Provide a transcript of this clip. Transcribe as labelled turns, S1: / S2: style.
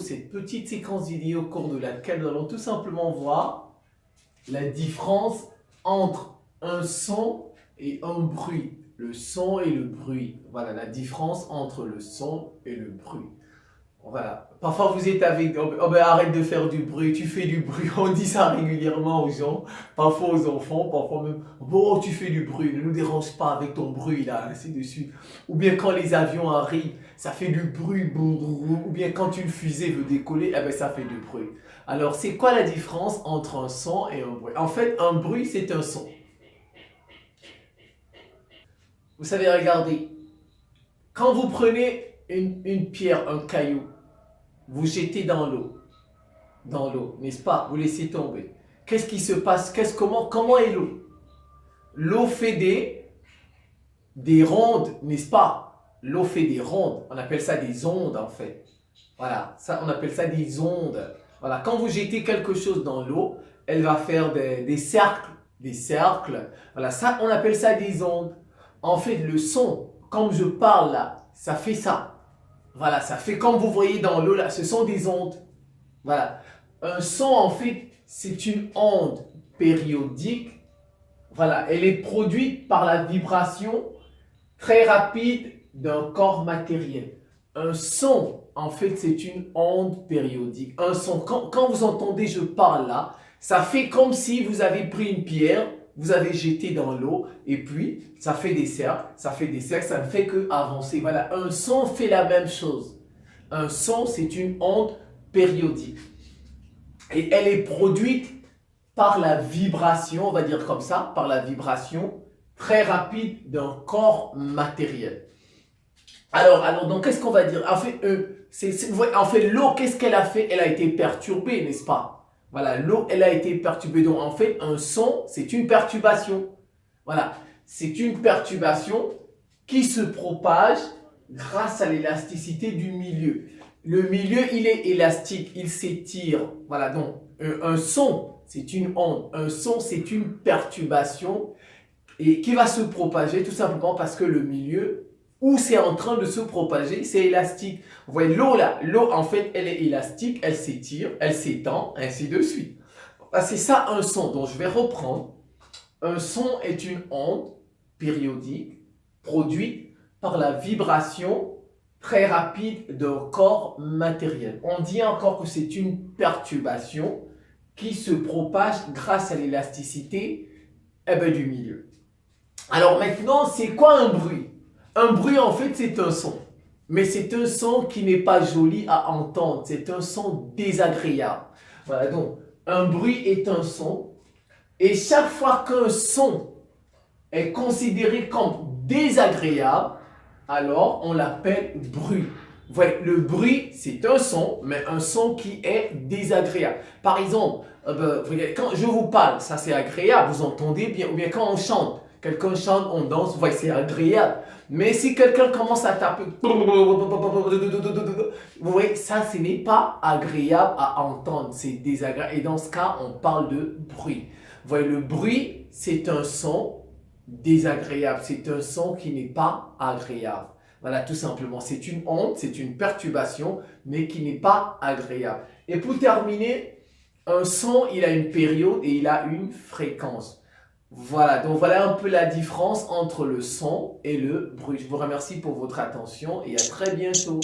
S1: cette petite séquence vidéo au cours de laquelle nous allons tout simplement voir la différence entre un son et un bruit. Le son et le bruit. Voilà, la différence entre le son et le bruit. Voilà. Parfois vous êtes avec, oh ben arrête de faire du bruit, tu fais du bruit. On dit ça régulièrement aux gens, parfois aux enfants, parfois même, bon tu fais du bruit, ne nous dérange pas avec ton bruit là, ainsi de suite. Ou bien quand les avions arrivent, ça fait du bruit, ou bien quand une fusée veut décoller, eh ben ça fait du bruit. Alors c'est quoi la différence entre un son et un bruit? En fait, un bruit c'est un son. Vous savez, regardez, quand vous prenez une pierre, un caillou, vous jetez dans l'eau, n'est-ce pas? Vous laissez tomber. Qu'est-ce qui se passe? Comment est l'eau? L'eau fait des rondes, n'est-ce pas? L'eau fait des rondes. On appelle ça des ondes en fait. Voilà, ça on appelle ça des ondes. Voilà, quand vous jetez quelque chose dans l'eau, elle va faire des cercles, des cercles. Voilà, ça on appelle ça des ondes. En fait, le son, comme je parle là, ça fait ça. Voilà, ça fait comme vous voyez dans l'eau là, ce sont des ondes. Voilà. Un son en fait, c'est une onde périodique. Voilà, elle est produite par la vibration très rapide d'un corps matériel. Un son, en fait, c'est une onde périodique. Un son, quand vous entendez je parle là, ça fait comme si vous avez pris une pierre, vous avez jeté dans l'eau et puis ça fait des cercles, ça ne fait que avancer. Voilà, un son fait la même chose. Un son, c'est une onde périodique. Et elle est produite par la vibration, on va dire comme ça, par la vibration très rapide d'un corps matériel. Alors donc qu'est-ce qu'on va dire? En fait, l'eau, qu'est-ce qu'elle a fait? Elle a été perturbée, n'est-ce pas? Voilà, l'eau, elle a été perturbée. Donc, en fait, un son, c'est une perturbation. Voilà, c'est une perturbation qui se propage grâce à l'élasticité du milieu. Le milieu, il est élastique, il s'étire. Voilà, donc, un son, c'est une onde. Un son, c'est une perturbation et qui va se propager tout simplement parce que le milieu où c'est en train de se propager, c'est élastique. Vous voyez l'eau là, l'eau en fait elle est élastique, elle s'étire, elle s'étend, ainsi de suite. C'est ça un son, donc je vais reprendre. Un son est une onde périodique produite par la vibration très rapide d'un corps matériel. On dit encore que c'est une perturbation qui se propage grâce à l'élasticité du milieu. Alors maintenant, c'est quoi un bruit? Un bruit, en fait, c'est un son. Mais c'est un son qui n'est pas joli à entendre. C'est un son désagréable. Voilà, donc, un bruit est un son. Et chaque fois qu'un son est considéré comme désagréable, alors on l'appelle bruit. Vous voyez, le bruit, c'est un son, mais un son qui est désagréable. Par exemple, quand je vous parle, ça c'est agréable, vous entendez bien. Ou bien quand on chante, quelqu'un chante, on danse, vous voyez, c'est agréable. Mais si quelqu'un commence à taper, vous voyez, ça, ce n'est pas agréable à entendre, c'est désagréable. Et dans ce cas, on parle de bruit. Vous voyez, le bruit, c'est un son désagréable, c'est un son qui n'est pas agréable. Voilà, tout simplement, c'est une onde, c'est une perturbation, mais qui n'est pas agréable. Et pour terminer, un son, il a une période et il a une fréquence. Voilà, donc voilà un peu la différence entre le son et le bruit. Je vous remercie pour votre attention et à très bientôt.